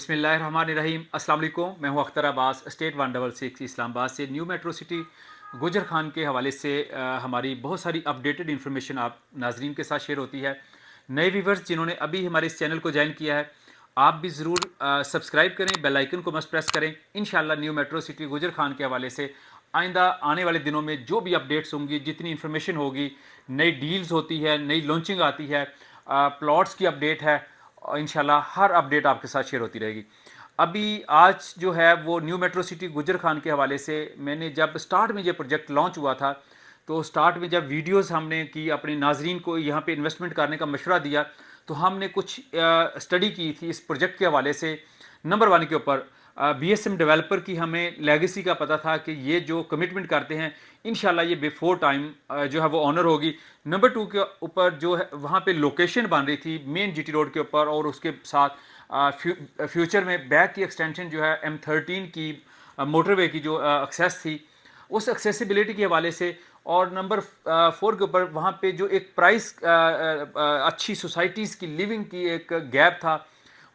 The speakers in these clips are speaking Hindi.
बिस्मिल्लाहिर्रहमानिर्रहीम। अस्सलाम वालेकुम। मैं हूं अख्तर अब्बास, स्टेट 166 इस्लामाबाद से। न्यू मेट्रो सिटी गुजर खान के हवाले से हमारी बहुत सारी अपडेटेड इन्फॉर्मेशन आप नाजरीन के साथ शेयर होती है। नए व्यूवर्स जिन्होंने अभी हमारे इस चैनल को ज्वाइन किया है, आप भी ज़रूर सब्सक्राइब करें, बेल आइकन को मस्ट प्रेस करें। इंशाल्लाह न्यू मेट्रो सिटी गुजर खान के हवाले से आइंदा आने वाले दिनों में जो भी अपडेट्स होंगी, जितनी इन्फॉर्मेशन होगी, नई डील्स होती है, नई लॉन्चिंग आती है, प्लॉट्स की अपडेट है, इंशाल्लाह हर अपडेट आपके साथ शेयर होती रहेगी। अभी आज जो है वो न्यू मेट्रो सिटी गुजर खान के हवाले से मैंने जब स्टार्ट में ये प्रोजेक्ट लॉन्च हुआ था, तो स्टार्ट में जब वीडियोस हमने की, अपने नाजरीन को यहाँ पे इन्वेस्टमेंट करने का मशवरा दिया, तो हमने कुछ स्टडी की थी इस प्रोजेक्ट के हवाले से। नंबर वन के ऊपर BSM डेवलपर की हमें लेगेसी का पता था कि ये जो कमिटमेंट करते हैं इंशाल्लाह ये बिफोर टाइम जो है वो ऑनर होगी। नंबर टू के ऊपर जो है वहाँ पे लोकेशन बन रही थी मेन GT रोड के ऊपर, और उसके साथ फ्यूचर में बैक की एक्सटेंशन जो है M13 की मोटरवे की जो एक्सेस थी, उस एक्सेसिबिलिटी के हवाले से। और नंबर 4 के ऊपर वहाँ पे जो एक प्राइस अच्छी सोसाइटीज़ की लिविंग की एक गैप था।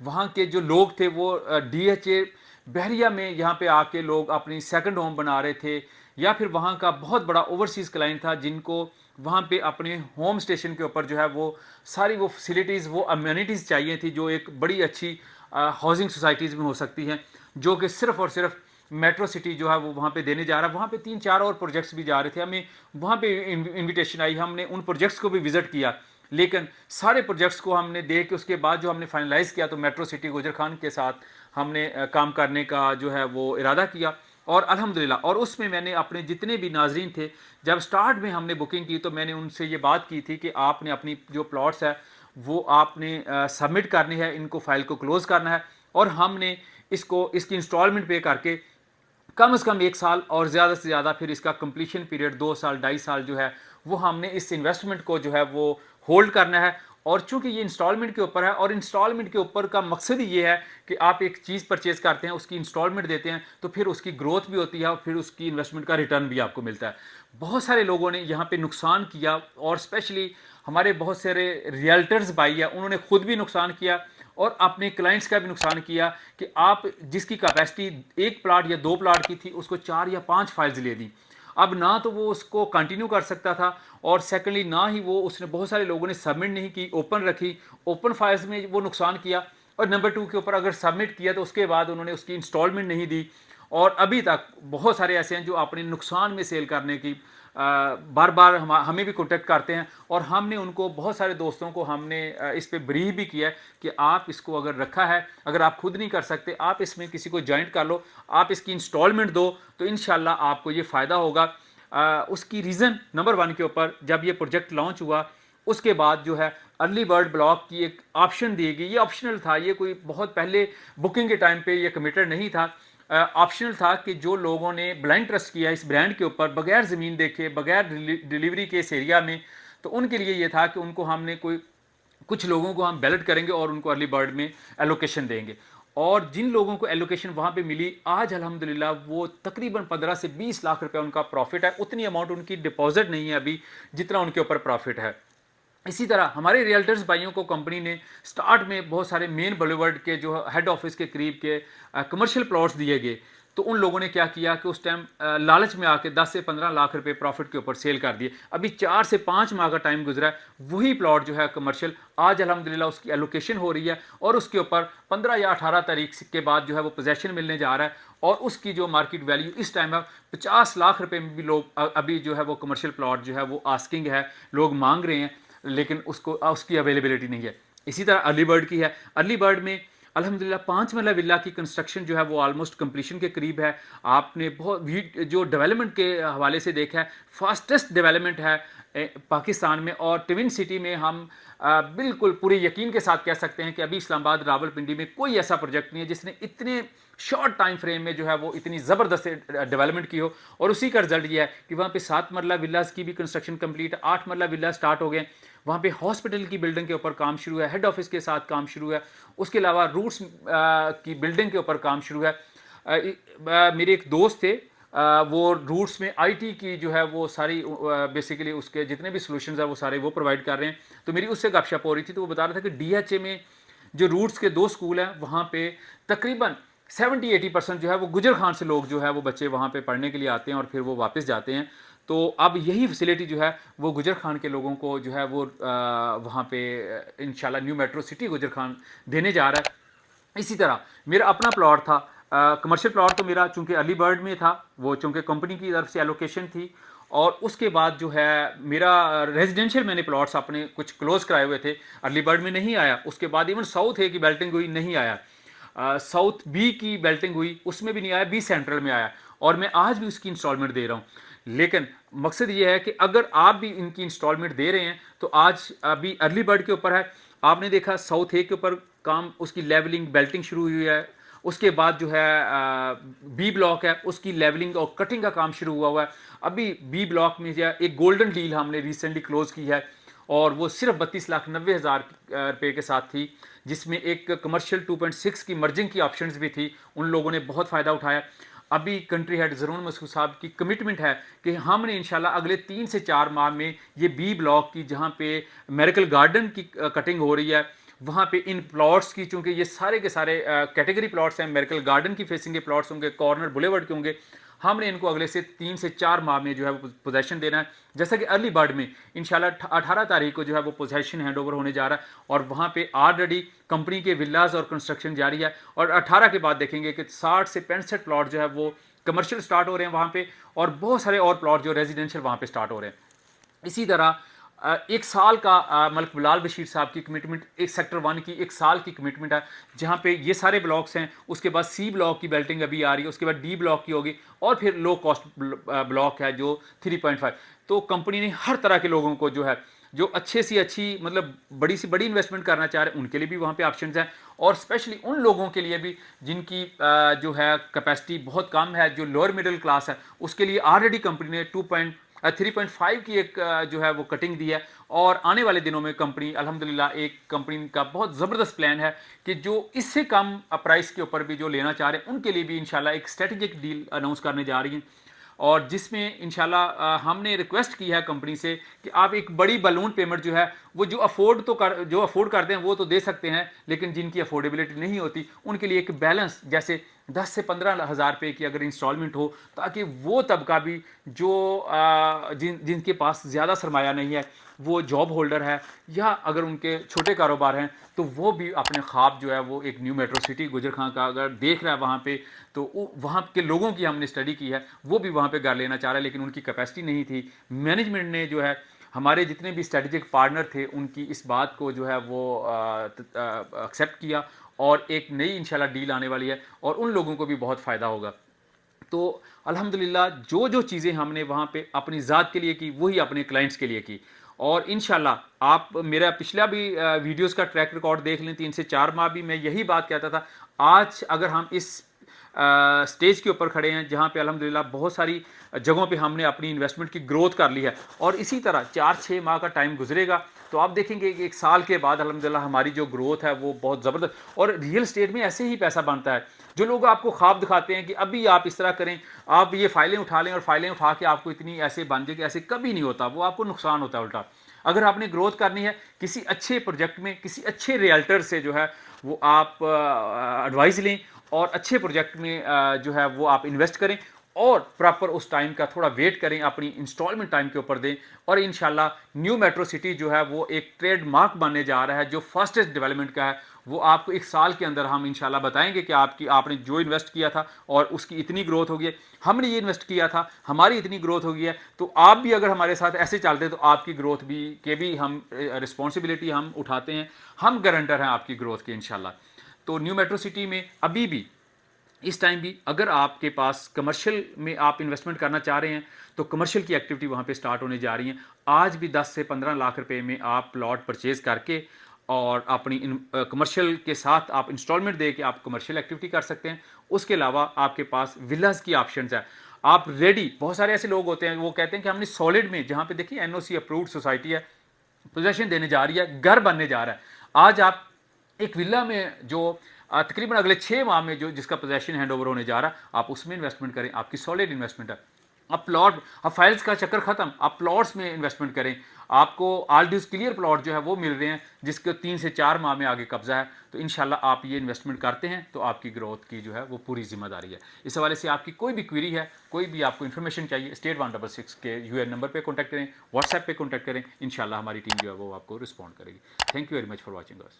वहाँ के जो लोग थे वो DHA बहरिया में यहाँ पे आके लोग अपनी सेकंड होम बना रहे थे, या फिर वहाँ का बहुत बड़ा ओवरसीज़ क्लाइंट था जिनको वहाँ पे अपने होम स्टेशन के ऊपर जो है वो सारी वो फैसिलिटीज़, वो अम्यूनिटीज़ चाहिए थी जो एक बड़ी अच्छी हाउसिंग सोसाइटीज़ में हो सकती हैं, जो कि सिर्फ़ और सिर्फ मेट्रो सिटी जो है वो वहाँ पे देने जा रहा है। वहाँ पे 3-4 और प्रोजेक्ट्स भी जा रहे थे, हमें वहाँ पे इनविटेशन आई, हमने उन प्रोजेक्ट्स को भी विज़िट किया, लेकिन सारे प्रोजेक्ट्स को हमने देख के उसके बाद जो हमने फाइनलाइज़ किया, तो मेट्रो सिटी गुजर खान के साथ हमने काम करने का जो है वो इरादा किया। और अल्हम्दुलिल्लाह, और उसमें मैंने अपने जितने भी नाजरीन थे, जब स्टार्ट में हमने बुकिंग की तो मैंने उनसे ये बात की थी कि आपने अपनी जो प्लॉट्स है वो आपने सबमिट करनी है, इनको फाइल को क्लोज़ करना है, और हमने इसकी इंस्टॉलमेंट पे करके कम से कम 1 साल और ज़्यादा से ज़्यादा फिर इसका कंप्लीशन पीरियड 2 साल 2.5 साल जो है वो हमने इस इन्वेस्टमेंट को जो है वो होल्ड करना है। और चूंकि ये इंस्टॉलमेंट के ऊपर है, और इंस्टॉलमेंट के ऊपर का मकसद ही ये है कि आप एक चीज़ परचेज करते हैं, उसकी इंस्टॉलमेंट देते हैं, तो फिर उसकी ग्रोथ भी होती है और फिर उसकी इन्वेस्टमेंट का रिटर्न भी आपको मिलता है। बहुत सारे लोगों ने यहाँ पे नुकसान किया, और स्पेशली हमारे बहुत सारे रियल्टर्स भाई है, उन्होंने खुद भी नुकसान किया और अपने क्लाइंट्स का भी नुकसान किया कि आप जिसकी कैपेसिटी 1 प्लाट या 2 प्लाट की थी, उसको 4 या 5 फाइल्स ले दी। अब ना तो वो उसको कंटिन्यू कर सकता था, और सेकेंडली ना ही वो उसने, बहुत सारे लोगों ने सबमिट नहीं की, ओपन रखी, ओपन फाइल्स में वो नुकसान किया। और नंबर 2 के ऊपर अगर सबमिट किया तो उसके बाद उन्होंने उसकी इंस्टॉलमेंट नहीं दी, और अभी तक बहुत सारे ऐसे हैं जो अपने नुकसान में सेल करने की बार बार हमें भी कॉन्टेक्ट करते हैं, और हमने उनको, बहुत सारे दोस्तों को हमने इस पे ब्रीफ भी किया है कि आप इसको अगर रखा है, अगर आप खुद नहीं कर सकते, आप इसमें किसी को ज्वाइंट कर लो, आप इसकी इंस्टॉलमेंट दो, तो इंशाल्लाह आपको ये फ़ायदा होगा। उसकी रीज़न नंबर 1 के ऊपर, जब ये प्रोजेक्ट लॉन्च हुआ उसके बाद जो है अर्ली बर्ड ब्लॉक की एक ऑप्शन दी गई। ये ऑप्शनल था, ये कोई बहुत पहले बुकिंग के टाइम पे ये कमिटेड नहीं था। ऑप्शनल था कि जो लोगों ने ब्लाइंड ट्रस्ट किया इस ब्रांड के ऊपर, बगैर ज़मीन देखे, बगैर डिलीवरी के इस एरिया में, तो उनके लिए ये था कि उनको हमने कोई कुछ लोगों को हम बैलेट करेंगे और उनको अर्ली बर्ड में एलोकेशन देंगे। और जिन लोगों को एलोकेशन वहाँ पे मिली, आज अल्हम्दुलिल्लाह वो तकरीबन 15 से 20 लाख रुपए उनका प्रॉफिट है। उतनी अमाउंट उनकी डिपॉजिट नहीं है अभी जितना उनके ऊपर प्रॉफिट है। इसी तरह हमारे रियल्टर्स भाइयों को कंपनी ने स्टार्ट में बहुत सारे मेन बॉलीवुड के जो हेड ऑफिस के करीब के कमर्शियल प्लॉट्स दिए गए, तो उन लोगों ने क्या किया कि उस टाइम लालच में आके 10 से 15 लाख रुपए प्रॉफिट के ऊपर सेल कर दिए। अभी 4 से 5 माह का टाइम गुजरा है, वही प्लॉट जो है कमर्शियल आज अल्हम्दुलिल्लाह उसकी एलोकेशन हो रही है, और उसके ऊपर 15 या 18 तारीख के बाद जो है वो पोजेशन मिलने जा रहा है, और उसकी जो मार्केट वैल्यू इस टाइम है 50 लाख रुपए में भी लोग अभी जो है वो कमर्शियल प्लॉट जो है वो आस्किंग है, लोग मांग रहे हैं, लेकिन उसकी अवेलेबिलिटी नहीं है। इसी तरह अर्ली बर्ड की है। अर्ली बर्ड में अल्हम्दुलिल्लाह 5 मरला विला की कंस्ट्रक्शन जो है वो ऑलमोस्ट कंप्लीशन के करीब है। आपने बहुत जो डेवलपमेंट के हवाले से देखा है, फास्टेस्ट डेवलपमेंट है पाकिस्तान में, और ट्विन सिटी में हम बिल्कुल पूरे यकीन के साथ कह सकते हैं कि अभी इस्लामाबाद रावलपिंडी में कोई ऐसा प्रोजेक्ट नहीं है जिसने इतने शॉर्ट टाइम फ्रेम में जो है वो इतनी ज़बरदस्त डेवलपमेंट की हो। और उसी का रिजल्ट ये है कि वहाँ पे 7 मरला विलास की भी कंस्ट्रक्शन कंप्लीट है, 8 मरला विला स्टार्ट हो गए। वहाँ पे हॉस्पिटल की बिल्डिंग के ऊपर काम शुरू है, हेड ऑफिस के साथ काम शुरू है, उसके अलावा रूट्स की बिल्डिंग के ऊपर काम शुरू है। मेरे एक दोस्त थे, वो रूट्स में आईटी की जो है वो सारी बेसिकली उसके जितने भी सॉल्यूशंस है वो सारे वो प्रोवाइड कर रहे हैं। तो मेरी उससे गपशप हो रही थी, तो वो बता रहा था कि डीएचए में जो रूट्स के 2 स्कूल हैं वहाँ पे तकरीबन 70-80% जो है वो गुजर खान से लोग जो है वो बच्चे वहाँ पे पढ़ने के लिए आते हैं और फिर वो वापस जाते हैं। तो अब यही फैसिलिटी जो है वो गुजर खान के लोगों को जो है वो वहाँ पे इंशाल्लाह न्यू मेट्रो सिटी गुजर खान देने जा रहा है। इसी तरह मेरा अपना प्लॉट था, कमर्शियल प्लॉट तो मेरा चूंकि अर्ली बर्ड में था, वो चूंकि कंपनी की तरफ से एलोकेशन थी। और उसके बाद जो है मेरा रेजिडेंशियल मैंने प्लॉट्स अपने कुछ क्लोज कराए हुए थे, अर्ली बर्ड में नहीं आया। उसके बाद इवन साउथ ए की बेल्टिंग हुई, नहीं आया। साउथ बी की बेल्टिंग हुई, उसमें भी नहीं आया, बी सेंट्रल में आया। और मैं आज भी उसकी इंस्टॉलमेंट दे रहा हूँ। लेकिन मकसद ये है कि अगर आप भी इनकी इंस्टॉलमेंट दे रहे हैं तो आज अभी अर्ली बर्ड के ऊपर है। आपने देखा साउथ ए के ऊपर काम, उसकी लेवलिंग बेल्टिंग शुरू हुई है। उसके बाद जो है बी ब्लॉक है, उसकी लेवलिंग और कटिंग का काम शुरू हुआ है। अभी बी ब्लॉक में जो है एक गोल्डन डील हमने रिसेंटली क्लोज की है और वो सिर्फ 32,90,000 रुपये के साथ थी, जिसमें एक कमर्शियल 2.6 की मर्जिंग की ऑप्शंस भी थी। उन लोगों ने बहुत फ़ायदा उठाया। अभी कंट्री हेड ज़रून मसूद साहब की कमिटमेंट है कि हमने इंशाल्लाह अगले 3 से 4 माह में ये बी ब्लॉक की, जहाँ पे मेरिकल गार्डन की कटिंग हो रही है, वहाँ पे इन प्लॉट्स की, चूंकि ये सारे के सारे कैटेगरी प्लॉट्स हैं, मेरिकल गार्डन की फेसिंग के प्लॉट्स होंगे, कॉर्नर बुलेवर्ड के होंगे, हमने इनको अगले से 3 से 4 माह में जो है वो पोजेशन देना है। जैसा कि अर्ली बर्ड में इंशाल्लाह 18 तारीख को जो है वो पोजेशन हैंड ओवर होने जा रहा है और वहाँ पे ऑलरेडी कंपनी के विलाज और कंस्ट्रक्शन जारी है। और 18 के बाद देखेंगे कि 60 से 65 प्लॉट जो है वो कमर्शियल स्टार्ट हो रहे हैं वहाँ पे, और बहुत सारे और प्लॉट जो रेजिडेंशियल वहाँ पे स्टार्ट हो रहे हैं। इसी तरह एक साल का मलिक बिलाल बशीर साहब की कमिटमेंट, एक सेक्टर 1 की 1 साल की कमिटमेंट है, जहाँ पे ये सारे ब्लॉक्स हैं। उसके बाद सी ब्लॉक की बेल्टिंग अभी आ रही है, उसके बाद डी ब्लॉक की होगी, और फिर लो कॉस्ट ब्लॉक है जो 3.5। तो कंपनी ने हर तरह के लोगों को जो है, जो अच्छे से अच्छी मतलब बड़ी से बड़ी इन्वेस्टमेंट करना चाह रहे हैं, उनके लिए भी वहाँ पे ऑप्शंस हैं। और स्पेशली उन लोगों के लिए भी जिनकी जो है कैपेसिटी बहुत कम है, जो लोअर मिडिल क्लास है, उसके लिए ऑलरेडी कंपनी ने 3.5 की एक जो है वो कटिंग दी है। और आने वाले दिनों में कंपनी अल्हम्दुलिल्लाह, एक कंपनी का बहुत ज़बरदस्त प्लान है कि जो इससे कम प्राइस के ऊपर भी जो लेना चाह रहे हैं उनके लिए भी इंशाल्लाह एक स्ट्रेटेजिक डील अनाउंस करने जा रही हैं। और जिसमें इंशाल्लाह हमने रिक्वेस्ट की है कंपनी से कि आप एक बड़ी बलून पेमेंट जो है वो जो अफोर्ड करते हैं वो तो दे सकते हैं, लेकिन जिनकी अफोर्डेबिलिटी नहीं होती उनके लिए एक बैलेंस, जैसे 10 से 15,000 रुपये की अगर इंस्टॉलमेंट हो, ताकि वो तबका भी जो जिनके पास ज़्यादा सरमाया नहीं है, वो जॉब होल्डर है या अगर उनके छोटे कारोबार हैं, तो वो भी अपने ख्वाब जो है वो एक न्यू मेट्रो सिटी गुजर खां का अगर देख रहा है वहाँ पे, तो वहाँ के लोगों की हमने स्टडी की है, वो भी वहाँ पे घर लेना चाह रहा है, लेकिन उनकी कैपेसिटी नहीं थी। मैनेजमेंट ने जो है, हमारे जितने भी स्ट्रेटेजिक पार्टनर थे, उनकी इस बात को जो है वो एक्सेप्ट किया और एक नई इंशाल्लाह डील आने वाली है और उन लोगों को भी बहुत फ़ायदा होगा। तो अल्हम्दुलिल्लाह जो जो चीज़ें हमने वहाँ पे अपनी ज़ात के लिए की, वही अपने क्लाइंट्स के लिए की। और इंशाल्लाह आप मेरा पिछला भी वीडियोस का ट्रैक रिकॉर्ड देख लें, 3 से 4 माह भी मैं यही बात कहता था। आज अगर हम इस स्टेज के ऊपर खड़े हैं जहाँ पे अल्हम्दुलिल्लाह बहुत सारी जगहों पे हमने अपनी इन्वेस्टमेंट की ग्रोथ कर ली है, और इसी तरह 4-6 माह का टाइम गुजरेगा तो आप देखेंगे कि 1 साल के बाद अल्हम्दुलिल्लाह हमारी जो ग्रोथ है वो बहुत ज़बरदस्त। और रियल स्टेट में ऐसे ही पैसा बनता है। जो लोग आपको ख्वाब दिखाते हैं कि अभी आप इस तरह करें, आप ये फाइलें उठा लें और फाइलें उठा के आपको इतनी ऐसे बन जाए, कि ऐसे कभी नहीं होता, वो आपको नुकसान होता है उल्टा। अगर आपने ग्रोथ करनी है किसी अच्छे प्रोजेक्ट में, किसी अच्छे रियल्टर से जो है वो आप एडवाइस लें और अच्छे प्रोजेक्ट में जो है वो आप इन्वेस्ट करें और प्रॉपर उस टाइम का थोड़ा वेट करें, अपनी इंस्टॉलमेंट टाइम के ऊपर दें। और इंशाल्लाह न्यू मेट्रो सिटी जो है वो एक ट्रेडमार्क बनने जा रहा है, जो फास्टेस्ट डेवलपमेंट का है। वो आपको 1 साल के अंदर हम इंशाल्लाह बताएंगे कि आपने जो इन्वेस्ट किया था और उसकी इतनी ग्रोथ हो गई है, हमने ये इन्वेस्ट किया था, हमारी इतनी ग्रोथ हो गई है। तो आप भी अगर हमारे साथ ऐसे चलते हैं तो आपकी ग्रोथ भी हम रिस्पॉन्सिबिलिटी हम उठाते हैं, हम गारंटर हैं आपकी ग्रोथ के इंशाल्लाह। तो न्यू मेट्रो सिटी में अभी भी इस टाइम भी अगर आपके पास कमर्शियल में आप इन्वेस्टमेंट करना चाह रहे हैं तो कमर्शियल की एक्टिविटी वहाँ पे स्टार्ट होने जा रही है। आज भी 10 से 15 लाख रुपए में आप प्लॉट परचेज करके और अपनी कमर्शियल के साथ आप इंस्टॉलमेंट दे के आप कमर्शियल एक्टिविटी कर सकते हैं। उसके अलावा आपके पास विलास की ऑप्शंस है। आप रेडी, बहुत सारे ऐसे लोग होते हैं वो कहते हैं कि हमने सॉलिड में, जहाँ पे देखिए एनओसी अप्रूव्ड सोसाइटी है, पोजेशन देने जा रही है, घर बनने जा रहा है। आज आप एक विला में जो तकरीबन अगले 6 माह में जो जिसका पोजेशन हैंड ओवर होने जा रहा है, आप उसमें इन्वेस्टमेंट करें, आपकी सॉलिड इन्वेस्टमेंट है। अब प्लॉट, अब फाइल्स का चक्कर ख़त्म, आप प्लॉट्स में इन्वेस्टमेंट करें। आपको ऑल ड्यूज़ क्लियर प्लॉट जो है वो मिल रहे हैं, जिसके 3 से 4 माह में आगे कब्ज़ा है। तो इंशाल्लाह आप ये इन्वेस्टमेंट करते हैं तो आपकी ग्रोथ की जो है वो पूरी ज़िम्मेदारी है। इस हवाले से आपकी कोई भी क्वेरी है, कोई भी आपको इन्फॉर्मेशन चाहिए, स्टेट 166 के यूएन नंबर पे कॉन्टैक्ट करें, व्हाट्सएप पे कॉन्टैक्ट करें। इंशाल्लाह हमारी टीम जो है वो आपको रिस्पॉन्ड करेगी। Thank you very much for watching us.